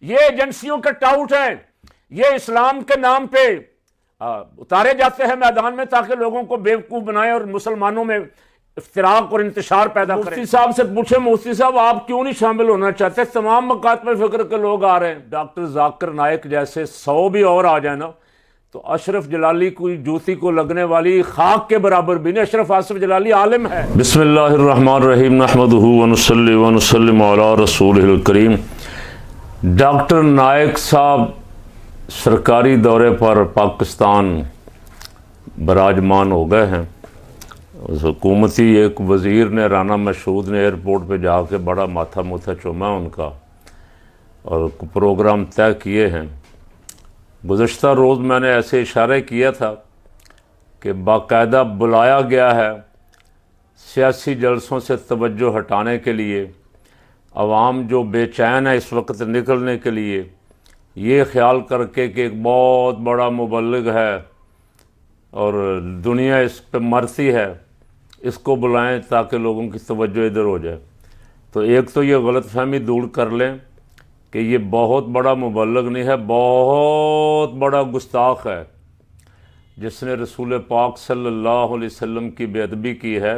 یہ ایجنسیوں کا ٹاؤٹ ہے، یہ اسلام کے نام پہ اتارے جاتے ہیں میدان میں تاکہ لوگوں کو بیوقوف بنائیں اور مسلمانوں میں افتراق اور انتشار پیدا کریں۔ مفتی صاحب سے پوچھیں، مفتی صاحب آپ کیوں نہیں شامل ہونا چاہتے؟ تمام مکاتب فکر کے لوگ آ رہے ہیں، ڈاکٹر ذاکر نائک جیسے 100 بھی اور آ جائیں نا تو اشرف جلالی کوئی جوتی کو لگنے والی خاک کے برابر بھی نہیں۔ اشرف آصف جلالی عالم ہے۔ بسم اللہ الرحمن الرحیم، نحمدہ ونصلی ونسلم علی رسولہ الکریم۔ ڈاکٹر نائک صاحب سرکاری دورے پر پاکستان براجمان ہو گئے ہیں۔ حکومتی ایک وزیر نے، رانا مشہود نے ایئرپورٹ پہ جا کے بڑا ماتھا موتھا چوما ان کا اور پروگرام طے کیے ہیں۔ گزشتہ روز میں نے ایسے اشارے کیا تھا کہ باقاعدہ بلایا گیا ہے سیاسی جلسوں سے توجہ ہٹانے کے لیے، عوام جو بے چین ہے اس وقت نکلنے کے لیے، یہ خیال کر کے کہ ایک بہت بڑا مبلغ ہے اور دنیا اس پہ مرتی ہے، اس کو بلائیں تاکہ لوگوں کی توجہ ادھر ہو جائے۔ تو ایک تو یہ غلط فہمی دور کر لیں کہ یہ بہت بڑا مبلغ نہیں ہے، بہت بڑا گستاخ ہے جس نے رسول پاک صلی اللہ علیہ وسلم کی بے ادبی کی ہے۔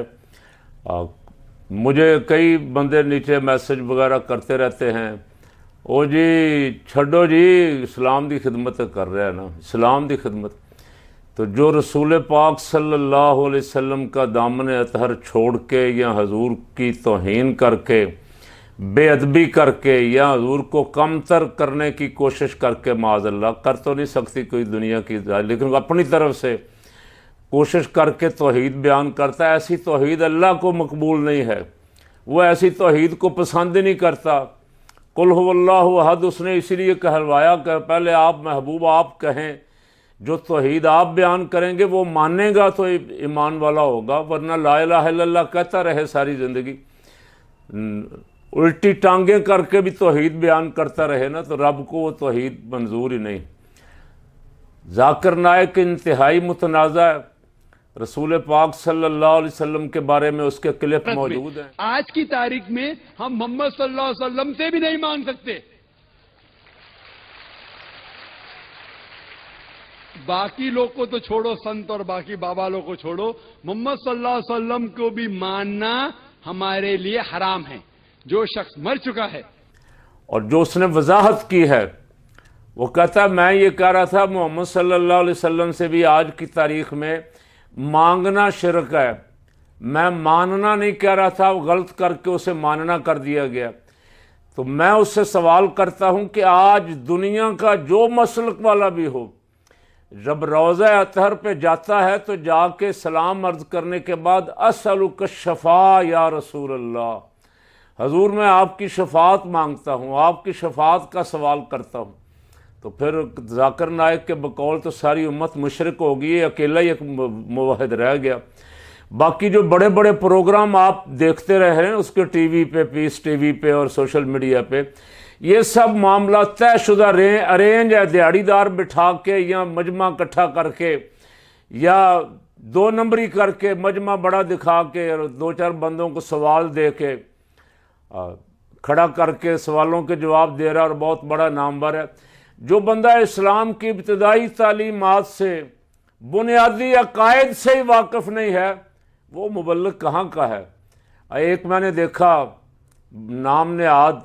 مجھے کئی بندے نیچے میسج وغیرہ کرتے رہتے ہیں، او جی چھڈو جی، اسلام دی خدمت کر رہا ہے نا، اسلام دی خدمت۔ تو جو رسول پاک صلی اللہ علیہ وسلم کا دامن اطہر چھوڑ کے یا حضور کی توہین کر کے، بے ادبی کر کے یا حضور کو کم تر کرنے کی کوشش کر کے، معاذ اللہ کر تو نہیں سکتی کوئی دنیا کی، لیکن اپنی طرف سے کوشش کر کے توحید بیان کرتا ہے، ایسی توحید اللہ کو مقبول نہیں ہے، وہ ایسی توحید کو پسند ہی نہیں کرتا۔ قل هو اللہ احد، اس نے اسی لیے کہلوایا کہ پہلے آپ محبوب آپ کہیں، جو توحید آپ بیان کریں گے وہ مانے گا تو ایمان والا ہوگا، ورنہ لا الہ الا اللہ کہتا رہے ساری زندگی، الٹی ٹانگیں کر کے بھی توحید بیان کرتا رہے نا تو رب کو وہ توحید منظور ہی نہیں۔ ذاکر نائک انتہائی متنازع ہے، رسول پاک صلی اللہ علیہ وسلم کے بارے میں اس کے کلپ موجود ہیں۔ آج کی تاریخ میں ہم محمد صلی اللہ علیہ وسلم سے بھی نہیں مان سکتے، باقی لوگ کو تو چھوڑو، سنت اور باقی بابا لوگ کو چھوڑو، محمد صلی اللہ علیہ وسلم کو بھی ماننا ہمارے لیے حرام ہے۔ جو شخص مر چکا ہے اور جو اس نے وضاحت کی ہے وہ کہتا ہے میں یہ کہہ رہا تھا محمد صلی اللہ علیہ وسلم سے بھی آج کی تاریخ میں مانگنا شرک ہے، میں ماننا نہیں کہہ رہا تھا، وہ غلط کر کے اسے ماننا کر دیا گیا۔ تو میں اس سے سوال کرتا ہوں کہ آج دنیا کا جو مسلک والا بھی ہو، جب روضہ اطہر پہ جاتا ہے تو جا کے سلام عرض کرنے کے بعد اسألک الشفاء یا رسول اللہ، حضور میں آپ کی شفاعت مانگتا ہوں، آپ کی شفاعت کا سوال کرتا ہوں۔ تو پھر ذاکر نائک کے بقول تو ساری امت مشرک ہوگی، اکیلا ہی ایک موحد رہ گیا۔ باقی جو بڑے بڑے پروگرام آپ دیکھتے رہے ہیں اس کے ٹی وی پہ، پیس ٹی وی پہ اور سوشل میڈیا پہ، یہ سب معاملہ طے شدہ ارینج ہے، دیہڑی دار بٹھا کے یا مجمع اکٹھا کر کے یا 2 نمبری کر کے مجمع بڑا دکھا کے اور 2-4 بندوں کو سوال دے کے کھڑا کر کے سوالوں کے جواب دے رہا اور بہت بڑا نامور ہے۔ جو بندہ اسلام کی ابتدائی تعلیمات سے، بنیادی عقائد سے ہی واقف نہیں ہے، وہ مبلغ کہاں کا ہے؟ ایک میں نے دیکھا نام نہاد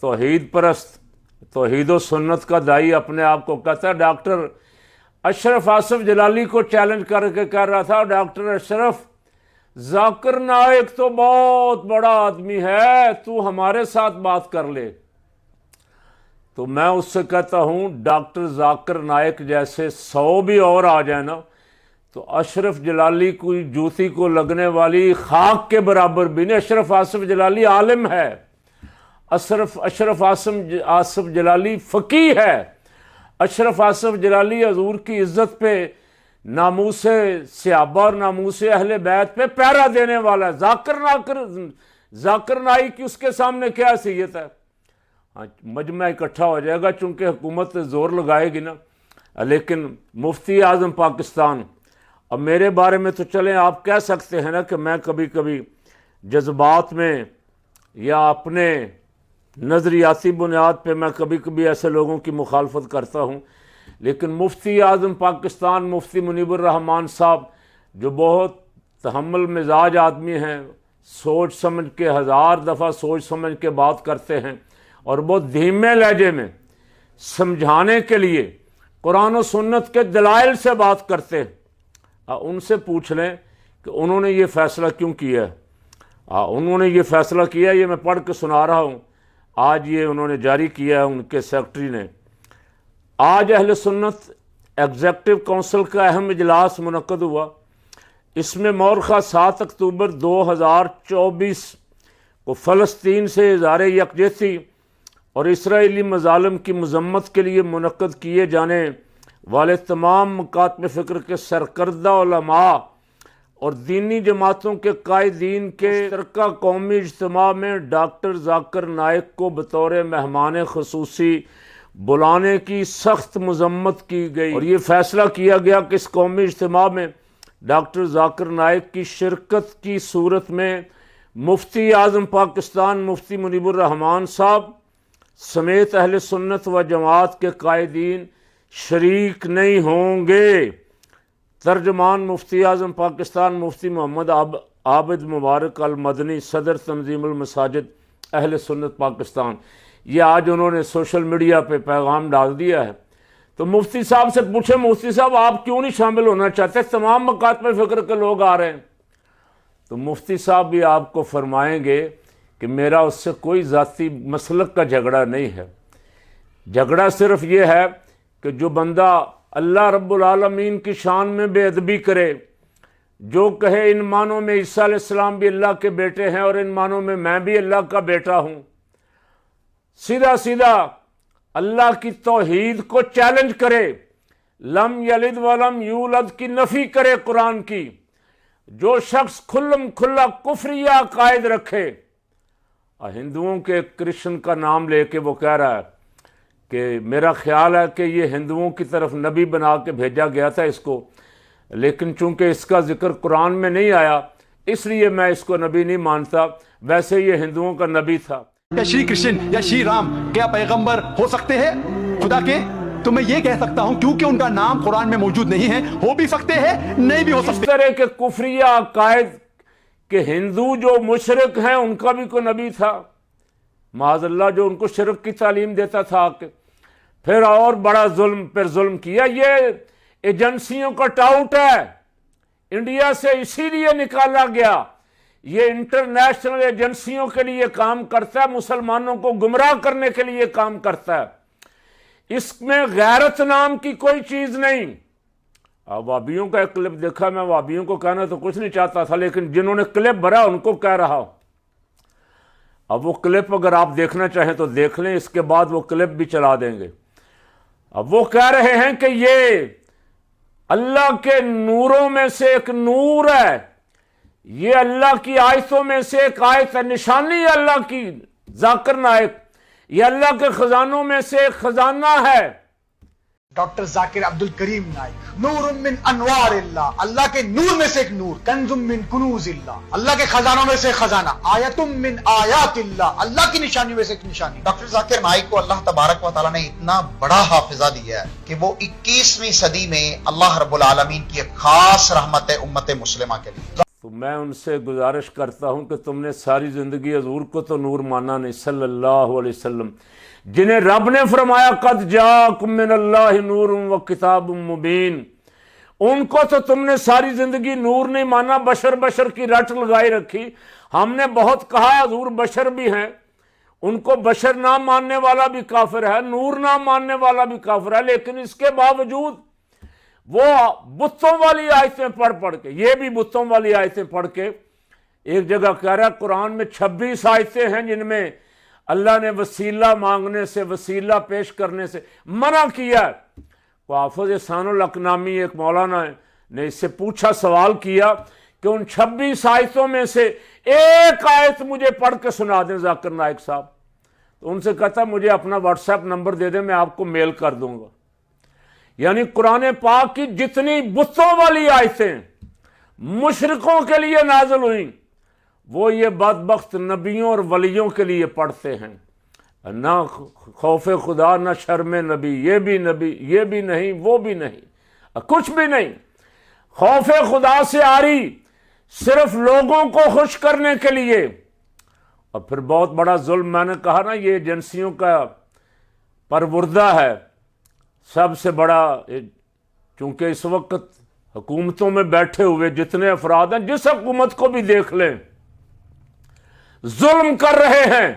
توحید پرست، توحید و سنت کا دائی اپنے آپ کو کہتا ہے، ڈاکٹر اشرف آصف جلالی کو چیلنج کر کے کہہ رہا تھا، ڈاکٹر اشرف ذاکر نائک تو بہت بڑا آدمی ہے، تو ہمارے ساتھ بات کر لے۔ تو میں اس سے کہتا ہوں ڈاکٹر ذاکر نائک جیسے 100 بھی اور آ جائیں نا تو اشرف جلالی کوئی جوتی کو لگنے والی خاک کے برابر بھی نہیں۔ اشرف آصف جلالی عالم ہے، اشرف آصف جلالی فقیہ ہے، اشرف آصف جلالی حضور کی عزت پہ، ناموس صحابہ اور ناموس اہل بیت پہ پہرا دینے والا ہے۔ ذاکر نائک کی اس کے سامنے کیا حیثیت ہے؟ مجمع اکٹھا ہو جائے گا چونکہ حکومت زور لگائے گی نا، لیکن مفتی اعظم پاکستان، اب میرے بارے میں تو چلیں آپ کہہ سکتے ہیں نا کہ میں کبھی کبھی جذبات میں یا اپنے نظریاتی بنیاد پہ میں کبھی کبھی ایسے لوگوں کی مخالفت کرتا ہوں، لیکن مفتی اعظم پاکستان مفتی منیب الرحمان صاحب جو بہت تحمل مزاج آدمی ہیں، سوچ سمجھ کے 1000 دفعہ سوچ سمجھ کے بات کرتے ہیں اور بہت دھیمے لہجے میں سمجھانے کے لیے قرآن و سنت کے دلائل سے بات کرتے ہیں، ان سے پوچھ لیں کہ انہوں نے یہ فیصلہ کیوں کیا ہے۔ انہوں نے یہ فیصلہ کیا، یہ میں پڑھ کے سنا رہا ہوں، آج یہ انہوں نے جاری کیا ہے، ان کے سیکرٹری نے۔ آج اہل سنت ایگزیکٹو کونسل کا اہم اجلاس منعقد ہوا۔ اس میں مورخہ 7 اکتوبر 2024 کو فلسطین سے اظہار یکجہتی اور اسرائیلی مظالم کی مذمت کے لیے منعقد کیے جانے والے تمام مکاتب فکر کے سرکردہ علماء اور دینی جماعتوں کے قائدین کے مشترکہ قومی اجتماع میں ڈاکٹر ذاکر نائک کو بطور مہمان خصوصی بلانے کی سخت مذمت کی گئی، اور یہ فیصلہ کیا گیا کہ اس قومی اجتماع میں ڈاکٹر ذاکر نائک کی شرکت کی صورت میں مفتی اعظم پاکستان مفتی منیب الرحمان صاحب سمیت اہل سنت و جماعت کے قائدین شریک نہیں ہوں گے۔ ترجمان مفتی اعظم پاکستان مفتی محمد عابد مبارک المدنی، صدر تنظیم المساجد اہل سنت پاکستان، یہ آج انہوں نے سوشل میڈیا پہ پیغام ڈال دیا ہے۔ تو مفتی صاحب سے پوچھیں، مفتی صاحب آپ کیوں نہیں شامل ہونا چاہتے؟ تمام مکاتب فکر کے لوگ آ رہے ہیں۔ تو مفتی صاحب بھی آپ کو فرمائیں گے کہ میرا اس سے کوئی ذاتی مسلک کا جھگڑا نہیں ہے، جھگڑا صرف یہ ہے کہ جو بندہ اللہ رب العالمین کی شان میں بے ادبی کرے، جو کہے ان معنوں میں عیسیٰ علیہ السلام بھی اللہ کے بیٹے ہیں اور ان معنوں میں میں بھی اللہ کا بیٹا ہوں، سیدھا سیدھا اللہ کی توحید کو چیلنج کرے، لم یلد ولم یولد کی نفی کرے قرآن کی، جو شخص کھلم کھلا کفریہ عقائد رکھے، ہندوؤں کے کرشن کا نام لے کے وہ کہہ رہا ہے کہ میرا خیال ہے کہ یہ ہندوؤں کی طرف نبی بنا کے بھیجا گیا تھا اس کو، لیکن چونکہ اس کا ذکر قرآن میں نہیں آیا اس لیے میں اس کو نبی نہیں مانتا، ویسے یہ ہندوؤں کا نبی تھا۔ یا شری کرشن یا شری رام کیا پیغمبر ہو سکتے ہیں خدا کے؟ تو میں یہ کہہ سکتا ہوں کیونکہ ان کا نام قرآن میں موجود نہیں ہے، ہو بھی سکتے ہیں نہیں بھی ہو سکتے۔ اس طرح کے کفریہ عقائد کہ ہندو جو مشرک ہیں ان کا بھی کوئی نبی تھا، معاذ اللہ، جو ان کو شرک کی تعلیم دیتا تھا، کہ پھر اور بڑا ظلم پر ظلم کیا۔ یہ ایجنسیوں کا ٹاؤٹ ہے، انڈیا سے اسی لیے نکالا گیا، یہ انٹرنیشنل ایجنسیوں کے لیے کام کرتا ہے، مسلمانوں کو گمراہ کرنے کے لیے کام کرتا ہے، اس میں غیرت نام کی کوئی چیز نہیں۔ اب وابیوں کا ایک کلپ دیکھا، میں وابیوں کو کہنا تو کچھ نہیں چاہتا تھا، لیکن جنہوں نے کلپ بھرا ان کو کہہ رہا ہوں۔ اب وہ کلپ اگر آپ دیکھنا چاہیں تو دیکھ لیں، اس کے بعد وہ کلپ بھی چلا دیں گے۔ اب وہ کہہ رہے ہیں کہ یہ اللہ کے نوروں میں سے ایک نور ہے، یہ اللہ کی آیتوں میں سے ایک آیت ہے، نشانی ہے اللہ کی، ذاکر نائک، یہ اللہ کے خزانوں میں سے ایک خزانہ ہے۔ ڈاکٹر ذاکر عبد الکریم نائک، نور من انوار اللہ، اللہ کے نور میں سے ایک نور، کنز من کنوز اللہ، اللہ کے خزانوں میں سے ایک خزانہ، آیت من آیات اللہ، اللہ کی نشانیوں میں سے ایک نشانی۔ ڈاکٹر ذاکر نائک کو اللہ تبارک و تعالیٰ نے اتنا بڑا حافظہ دیا ہے کہ وہ 21ویں صدی میں اللہ رب العالمین کی ایک خاص رحمت ہے امت مسلمہ کے لیے۔ تو میں ان سے گزارش کرتا ہوں کہ تم نے ساری زندگی حضور کو تو نور مانا نہیں صلی اللہ علیہ وسلم، جنہیں رب نے فرمایا قد جاءکم من اللہ نور و کتاب مبین، ان کو تو تم نے ساری زندگی نور نہیں مانا، بشر کی رٹ لگائی رکھی۔ ہم نے بہت کہا حضور بشر بھی ہیں، ان کو بشر نہ ماننے والا بھی کافر ہے، نور نہ ماننے والا بھی کافر ہے، لیکن اس کے باوجود وہ بتوں والی آیتیں پڑھ کے، یہ بھی بتوں والی آیتیں پڑھ کے، ایک جگہ کہہ رہا ہے قرآن میں 26 آیتیں ہیں جن میں اللہ نے وسیلہ مانگنے سے، وسیلہ پیش کرنے سے منع کیا ہے۔ تو حافظ احسان الحق نامی ایک مولانا نے اس سے پوچھا، سوال کیا کہ ان 26 آیتوں میں سے ایک آیت مجھے پڑھ کے سنا دیں ذاکر نائک صاحب۔ تو ان سے کہتا مجھے اپنا واٹس ایپ نمبر دے دیں، میں آپ کو میل کر دوں گا۔ یعنی قرآن پاک کی جتنی بتوں والی آیتیں مشرکوں کے لیے نازل ہوئیں، وہ یہ بدبخت نبیوں اور ولیوں کے لیے پڑھتے ہیں۔ نہ خوف خدا نہ شرم نبی، یہ بھی نہیں، وہ بھی نہیں، کچھ بھی نہیں۔ خوف خدا سے آری صرف لوگوں کو خوش کرنے کے لیے۔ اور پھر بہت بڑا ظلم، میں نے کہا نا یہ ایجنسیوں کا پروردہ ہے سب سے بڑا، چونکہ اس وقت حکومتوں میں بیٹھے ہوئے جتنے افراد ہیں، جس حکومت کو بھی دیکھ لیں، ظلم کر رہے ہیں۔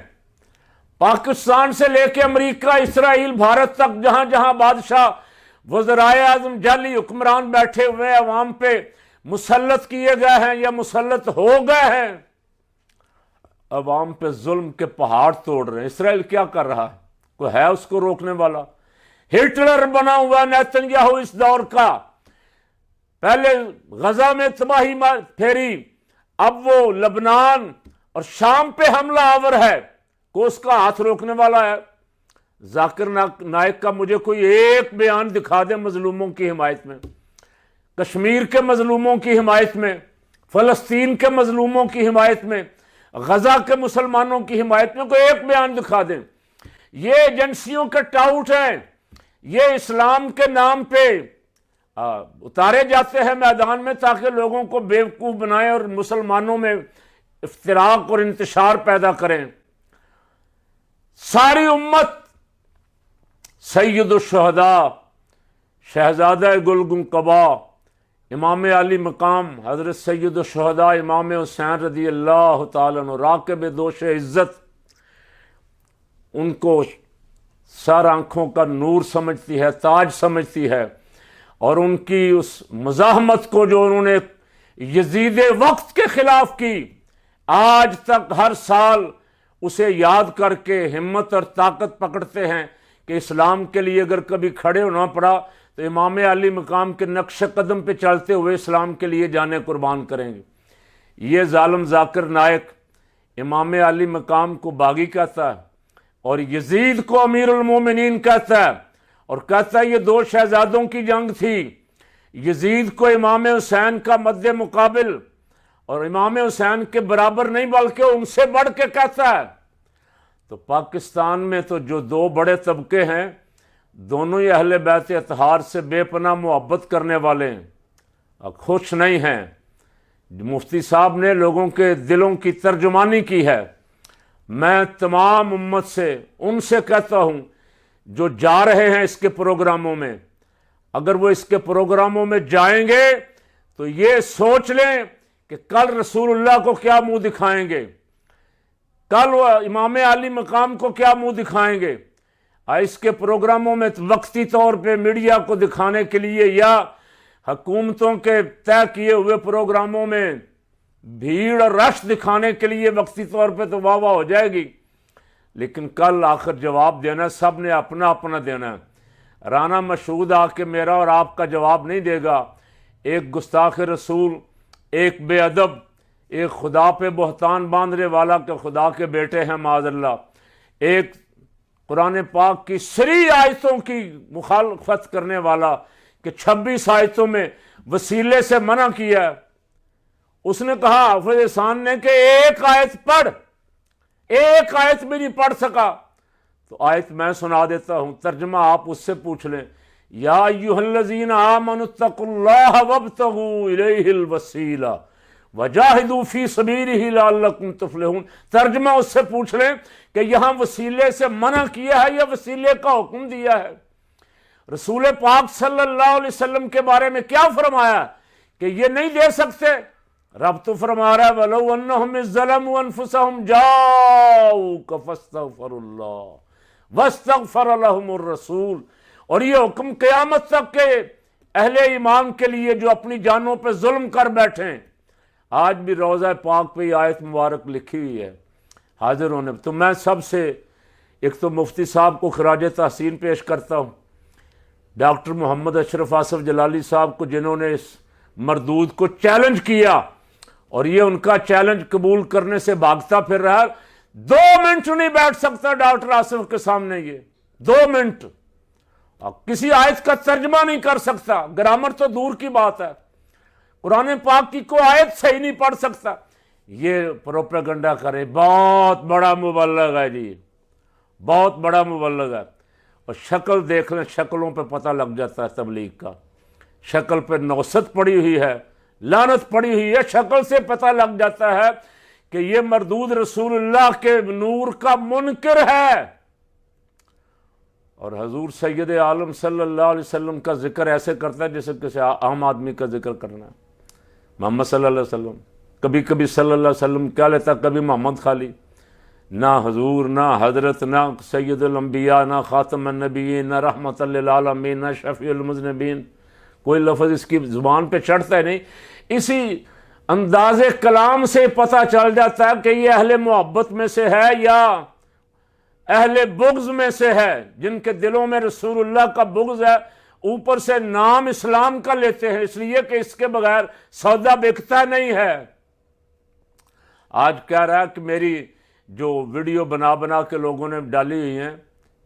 پاکستان سے لے کے امریکہ، اسرائیل، بھارت تک جہاں جہاں بادشاہ، وزرائے اعظم، جعلی حکمران بیٹھے ہوئے عوام پہ مسلط کیے گئے ہیں یا مسلط ہو گئے ہیں، عوام پہ ظلم کے پہاڑ توڑ رہے ہیں۔ اسرائیل کیا کر رہا ہے؟ کوئی ہے اس کو روکنے والا؟ ہٹلر بنا ہوا نیتن یاہو اس دور کا، پہلے غزہ میں تباہی پھیری، اب وہ لبنان اور شام پہ حملہ آور ہے، کو اس کا ہاتھ روکنے والا ہے؟ ذاکر نائک کا مجھے کوئی ایک بیان دکھا دے مظلوموں کی حمایت میں، کشمیر کے مظلوموں کی حمایت میں، فلسطین کے مظلوموں کی حمایت میں، غزہ کے مسلمانوں کی حمایت میں، کوئی ایک بیان دکھا دیں۔ یہ ایجنسیوں کے ٹاؤٹ ہیں، یہ اسلام کے نام پہ اتارے جاتے ہیں میدان میں تاکہ لوگوں کو بیوقوف بنائیں اور مسلمانوں میں افتراق اور انتشار پیدا کریں۔ ساری امت سید الشہداء شہزادہ گلگن قبا امام علی مقام حضرت سید الشہداء امام حسین رضی اللہ تعالیٰ عنہ راکب دوش عزت، ان کو سر آنکھوں کا نور سمجھتی ہے، تاج سمجھتی ہے، اور ان کی اس مزاحمت کو جو انہوں نے یزید وقت کے خلاف کی، آج تک ہر سال اسے یاد کر کے ہمت اور طاقت پکڑتے ہیں کہ اسلام کے لیے اگر کبھی کھڑے ہونا پڑا تو امام علی مقام کے نقش قدم پہ چلتے ہوئے اسلام کے لیے جانیں قربان کریں گے۔ یہ ظالم ذاکر نائک امام علی مقام کو باغی کہتا ہے اور یزید کو امیر المومنین کہتا ہے، اور کہتا ہے یہ دو شہزادوں کی جنگ تھی، یزید کو امام حسین کا مد مقابل اور امام حسین کے برابر نہیں بلکہ ان سے بڑھ کے کہتا ہے۔ تو پاکستان میں تو جو دو بڑے طبقے ہیں، دونوں ہی اہل بیت اطہار سے بے پناہ محبت کرنے والے ہیں، خوش نہیں ہیں۔ مفتی صاحب نے لوگوں کے دلوں کی ترجمانی کی ہے۔ میں تمام امت سے ان سے کہتا ہوں جو جا رہے ہیں اس کے پروگراموں میں، اگر وہ اس کے پروگراموں میں جائیں گے تو یہ سوچ لیں کہ کل رسول اللہ کو کیا منہ دکھائیں گے، کل وہ امام علی مقام کو کیا منہ دکھائیں گے۔ اس کے پروگراموں میں وقتی طور پہ میڈیا کو دکھانے کے لیے یا حکومتوں کے طے کیے ہوئے پروگراموں میں بھیڑ اور رش دکھانے کے لیے وقتی طور پہ تو واہ واہ ہو جائے گی، لیکن کل آخر جواب دینا سب نے اپنا اپنا دینا ہے۔ رانا مشہود آ کے میرا اور آپ کا جواب نہیں دے گا۔ ایک گستاخ رسول، ایک بے ادب، ایک خدا پہ بہتان باندھنے والا کہ خدا کے بیٹے ہیں معاذ اللہ، ایک قرآن پاک کی صریح آیتوں کی مخالفت کرنے والا کہ 26 آیتوں میں وسیلے سے منع کیا ہے۔ اس نے کہا حافظ احسان نے کہ ایک آیت پڑھ، ایک آیت بھی نہیں پڑھ سکا، تو آیت میں سنا دیتا ہوں، ترجمہ آپ اس سے پوچھ لیں۔ یا ایھا الذین آمنوا اتقوا اللہ وابتغوا الیہ الوسیلہ وجاہدوا فی سبیلہ لعلکم تفلحون۔ ترجمہ اس سے پوچھ لیں کہ یہاں وسیلے سے منع کیا ہے یا وسیلے کا حکم دیا ہے؟ رسول پاک صلی اللہ علیہ وسلم کے بارے میں کیا فرمایا کہ یہ نہیں دے سکتے؟ رب تو فرما رہا ہے وَلَوْ أَنَّهُمْ إِذ ظَّلَمُوا أَنفُسَهُمْ جَاءُوكَ فَاسْتَغْفَرُوا اللَّهَ وَاسْتَغْفَرَ لَهُمُ الرَّسُولُ۔ اور یہ حکم قیامت تک کے اہل ایمان کے لیے جو اپنی جانوں پہ ظلم کر بیٹھیں۔ آج بھی روضہ پاک پہ یہ آیت مبارک لکھی ہوئی ہے حاضر ہونے پہ۔ تو میں سب سے ایک تو مفتی صاحب کو خراج تحسین پیش کرتا ہوں، ڈاکٹر محمد اشرف آصف جلالی صاحب کو جنہوں نے اس مردود کو چیلنج کیا اور یہ ان کا چیلنج قبول کرنے سے بھاگتا پھر رہا ہے۔ 2 منٹ نہیں بیٹھ سکتا ڈاکٹر آصف کے سامنے، یہ 2 منٹ کسی آیت کا ترجمہ نہیں کر سکتا، گرامر تو دور کی بات ہے، قرآن پاک کی کوئی آیت صحیح نہیں پڑھ سکتا۔ یہ پروپیگنڈا کرے، بہت بڑا مبلغ ہے جی، بہت بڑا مبلغ ہے، اور شکل دیکھ لیں، شکلوں پہ پتہ لگ جاتا ہے تبلیغ کا، شکل پہ نوست پڑی ہوئی ہے، لعنت پڑی ہوئی ہے، شکل سے پتہ لگ جاتا ہے کہ یہ مردود رسول اللہ کے نور کا منکر ہے۔ اور حضور سید عالم صلی اللہ علیہ وسلم کا ذکر ایسے کرتا ہے جیسے کسی عام آدمی کا ذکر کرنا ہے۔ محمد صلی اللہ علیہ وسلم، کبھی کبھی صلی اللہ علیہ وسلم کیا لیتا، کبھی محمد خالی، نہ حضور، نہ حضرت، نہ سید الانبیاء، نہ خاتم النبیین، نہ رحمت للعالمین، نہ شفیع المذنبین، کوئی لفظ اس کی زبان پہ چڑھتا ہے نہیں۔ اسی انداز کلام سے پتہ چل جاتا ہے کہ یہ اہل محبت میں سے ہے یا اہل بغض میں سے ہے، جن کے دلوں میں رسول اللہ کا بغض ہے، اوپر سے نام اسلام کا لیتے ہیں، اس لیے کہ اس کے بغیر سودا بکتا نہیں ہے۔ آج کہہ رہا ہے کہ میری جو ویڈیو بنا بنا کے لوگوں نے ڈالی ہوئی ہیں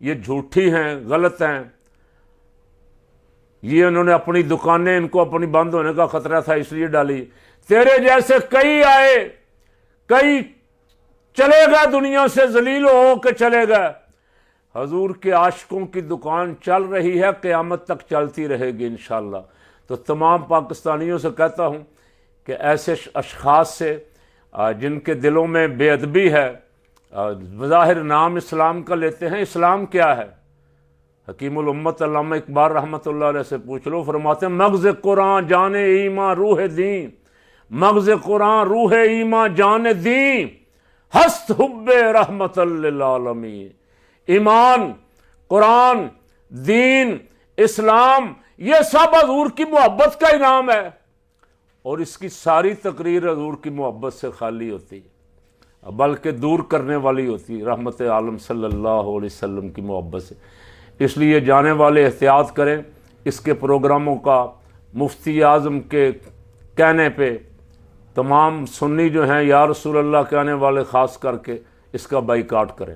یہ جھوٹی ہیں، غلط ہیں، یہ انہوں نے اپنی دکانیں، ان کو اپنی بند ہونے کا خطرہ تھا اس لیے ڈالی۔ تیرے جیسے کئی آئے، کئی چلے گا، دنیا سے ذلیل ہو کے چلے گا۔ حضور کے عاشقوں کی دکان چل رہی ہے، قیامت تک چلتی رہے گی انشاءاللہ۔ تو تمام پاکستانیوں سے کہتا ہوں کہ ایسے اشخاص سے جن کے دلوں میں بے ادبی ہے، بظاہر نام اسلام کا لیتے ہیں، اسلام کیا ہے؟ حکیم الامت علامہ اقبال رحمۃ اللہ علیہ سے پوچھ لو، فرماتے ہیں مغز قرآن جان ایمان روح دین، مغز قرآن روح ایمان جان دین، ہست حب رحمت للعالمین۔ ایمان، قرآن، دین، اسلام، یہ سب حضور کی محبت کا انعام ہے، اور اس کی ساری تقریر حضور کی محبت سے خالی ہوتی ہے، بلکہ دور کرنے والی ہوتی ہے رحمت عالم صلی اللہ علیہ وسلم کی محبت سے۔ اس لیے جانے والے احتیاط کریں، اس کے پروگراموں کا مفتی اعظم کے کہنے پہ تمام سنی جو ہیں یا رسول اللہ کہنے والے خاص کر کے اس کا بائیکاٹ کریں۔